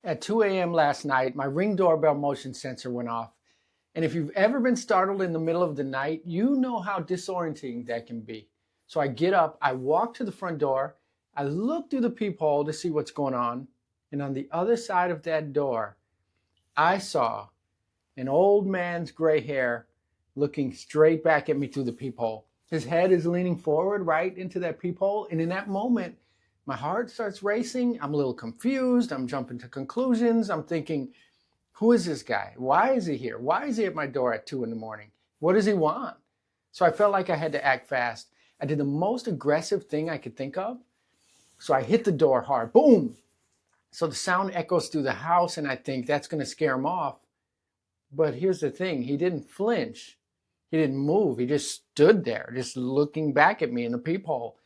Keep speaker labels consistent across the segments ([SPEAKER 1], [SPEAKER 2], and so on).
[SPEAKER 1] At 2 a.m. last night, my Ring doorbell motion sensor went off. And if you've ever been startled in the middle of the night, you know how disorienting that can be. So I get up, I walk to the front door, I look through the peephole to see what's going on. And on the other side of that door, I saw an old man's gray hair looking straight back at me through the peephole. His head is leaning forward right into that peephole. And in that moment, my heart starts racing. I'm a little confused. I'm jumping to conclusions. I'm thinking, who is this guy? Why is he here? Why is he at my door at 2 in the morning? What does he want? So I felt like I had to act fast. I did the most aggressive thing I could think of. So I hit the door hard. Boom! So the sound echoes through the house, and I think that's going to scare him off. But here's the thing. He didn't flinch. He didn't move. He just stood there, just looking back at me in the peephole.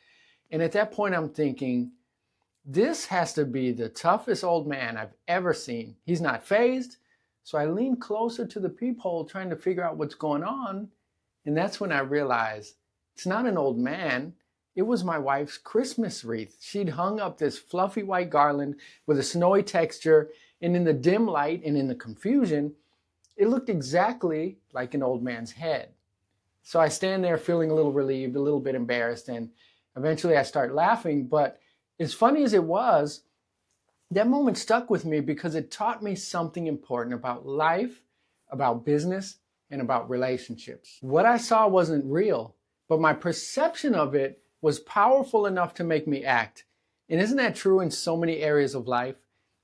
[SPEAKER 1] And at that point, I'm thinking, this has to be the toughest old man I've ever seen. He's not fazed. So I lean closer to the peephole, trying to figure out what's going on. And that's when I realized it's not an old man. It was my wife's Christmas wreath. She'd hung up this fluffy white garland with a snowy texture. And in the dim light and in the confusion, it looked exactly like an old man's head. So I stand there feeling a little relieved, a little bit embarrassed, and eventually I start laughing. But as funny as it was, that moment stuck with me because it taught me something important about life, about business, and about relationships. What I saw wasn't real, but my perception of it was powerful enough to make me act. And isn't that true in so many areas of life?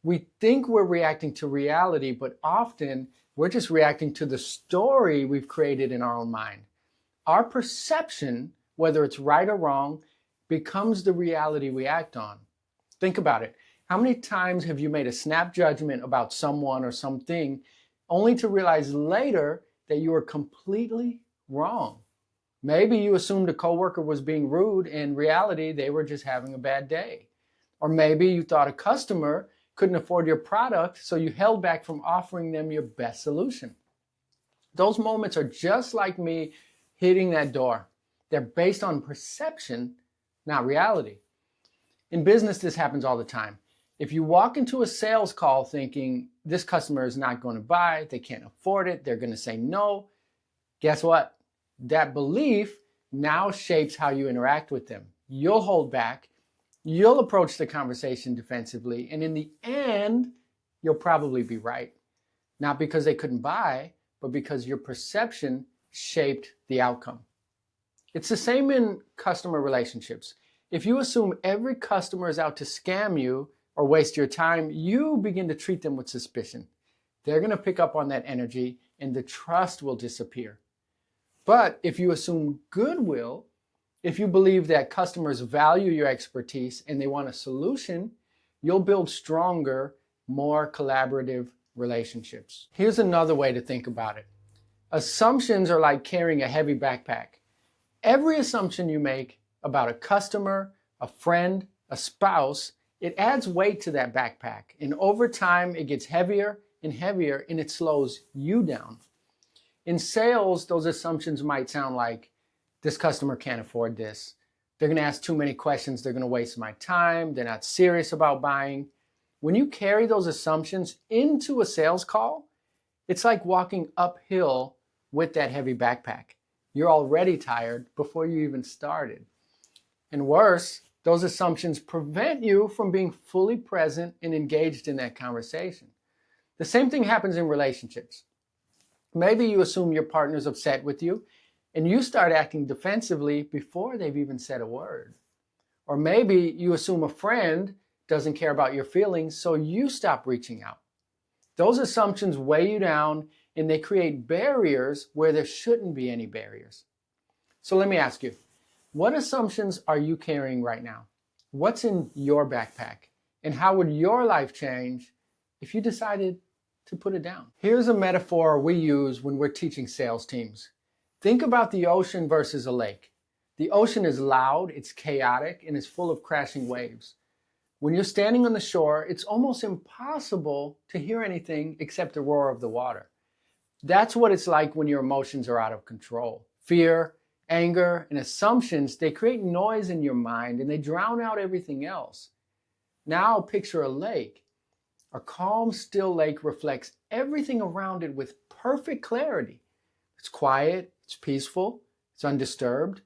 [SPEAKER 1] We think we're reacting to reality, but often we're just reacting to the story we've created in our own mind. Our perception, whether it's right or wrong, becomes the reality we act on. Think about it. How many times have you made a snap judgment about someone or something only to realize later that you were completely wrong? Maybe you assumed a coworker was being rude. In reality, they were just having a bad day. Or maybe you thought a customer couldn't afford your product, so you held back from offering them your best solution. Those moments are just like me hitting that door. They're based on perception, not reality. In business, this happens all the time. If you walk into a sales call thinking this customer is not going to buy, they can't afford it, they're going to say no, guess what? That belief now shapes how you interact with them. You'll hold back, you'll approach the conversation defensively, and in the end, you'll probably be right. Not because they couldn't buy, but because your perception shaped the outcome. It's the same in customer relationships. If you assume every customer is out to scam you or waste your time, you begin to treat them with suspicion. They're going to pick up on that energy and the trust will disappear. But if you assume goodwill, if you believe that customers value your expertise and they want a solution, you'll build stronger, more collaborative relationships. Here's another way to think about it. Assumptions are like carrying a heavy backpack. Every assumption you make about a customer, a friend, a spouse, it adds weight to that backpack. And over time, it gets heavier and heavier and it slows you down. In sales, those assumptions might sound like, this customer can't afford this. They're going to ask too many questions. They're going to waste my time. They're not serious about buying. When you carry those assumptions into a sales call, it's like walking uphill with that heavy backpack. You're already tired before you even started. And worse, those assumptions prevent you from being fully present and engaged in that conversation. The same thing happens in relationships. Maybe you assume your partner's upset with you and you start acting defensively before they've even said a word. Or maybe you assume a friend doesn't care about your feelings, so you stop reaching out. Those assumptions weigh you down and they create barriers where there shouldn't be any barriers. So let me ask you, what assumptions are you carrying right now? What's in your backpack? And how would your life change if you decided to put it down? Here's a metaphor we use when we're teaching sales teams. Think about the ocean versus a lake. The ocean is loud, it's chaotic, and it's full of crashing waves. When you're standing on the shore, it's almost impossible to hear anything except the roar of the water. That's what it's like when your emotions are out of control. Fear, anger, and assumptions, they create noise in your mind and they drown out everything else. Now picture a lake. A calm, still lake reflects everything around it with perfect clarity. It's quiet, it's peaceful, it's undisturbed.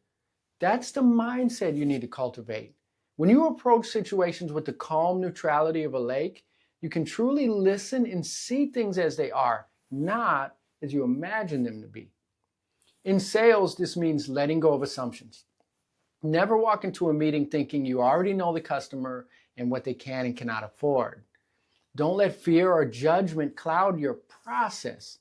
[SPEAKER 1] That's the mindset you need to cultivate. When you approach situations with the calm neutrality of a lake, you can truly listen and see things as they are, not as you imagine them to be. In sales, this means letting go of assumptions. Never walk into a meeting thinking you already know the customer and what they can and cannot afford. Don't let fear or judgment cloud your process.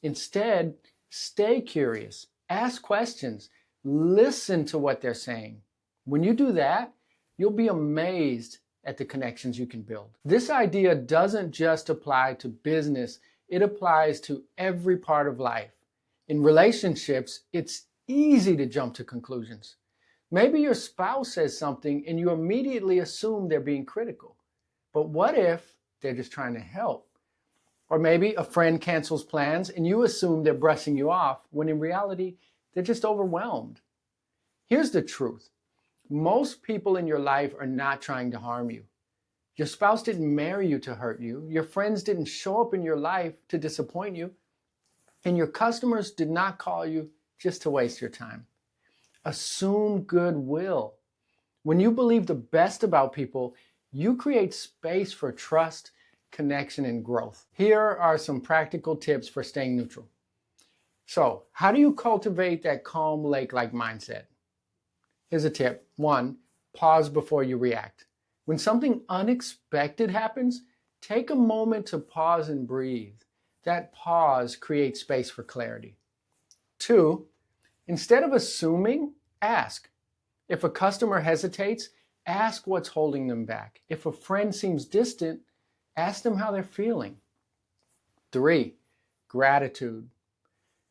[SPEAKER 1] Instead, stay curious, ask questions, listen to what they're saying. When you do that, you'll be amazed at the connections you can build. This idea doesn't just apply to business, it applies to every part of life. In relationships, it's easy to jump to conclusions. Maybe your spouse says something and you immediately assume they're being critical. But what if they're just trying to help? Or maybe a friend cancels plans and you assume they're brushing you off when in reality, they're just overwhelmed. Here's the truth. Most people in your life are not trying to harm you. Your spouse didn't marry you to hurt you. Your friends didn't show up in your life to disappoint you. And your customers did not call you just to waste your time. Assume goodwill. When you believe the best about people, you create space for trust, connection, and growth. Here are some practical tips for staying neutral. So, how do you cultivate that calm lake-like mindset? Here's a tip. 1, pause before you react. When something unexpected happens, take a moment to pause and breathe. That pause creates space for clarity. 2, instead of assuming, ask. If a customer hesitates, ask what's holding them back. If a friend seems distant, ask them how they're feeling. 3, gratitude.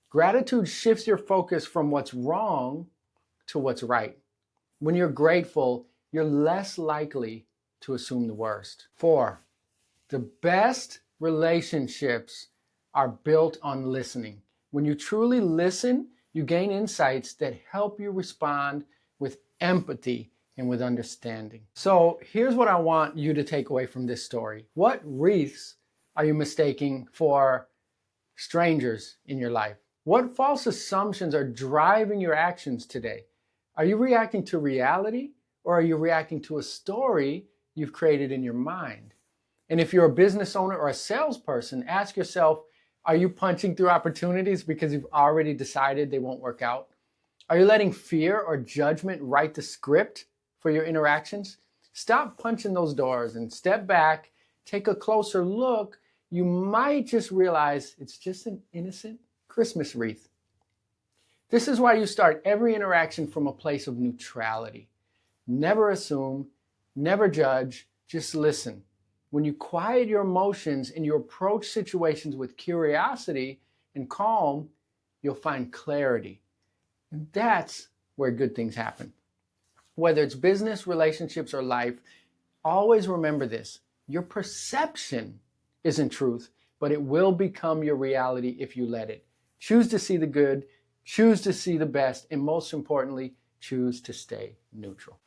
[SPEAKER 1] Gratitude shifts your focus from what's wrong to what's right. When you're grateful, you're less likely to assume the worst. 4, the best relationships are built on listening. When you truly listen, you gain insights that help you respond with empathy and with understanding. So here's what I want you to take away from this story. What wreaths are you mistaking for strangers in your life? What false assumptions are driving your actions today? Are you reacting to reality or are you reacting to a story you've created in your mind? And if you're a business owner or a salesperson, ask yourself, are you punching through opportunities because you've already decided they won't work out? Are you letting fear or judgment write the script for your interactions? Stop punching those doors and step back, take a closer look. You might just realize it's just an innocent Christmas wreath. This is why you start every interaction from a place of neutrality. Never assume, never judge, just listen. When you quiet your emotions and you approach situations with curiosity and calm, you'll find clarity. And that's where good things happen. Whether it's business, relationships, or life, always remember this. Your perception isn't truth, but it will become your reality if you let it. Choose to see the good, choose to see the best, and most importantly, choose to stay neutral.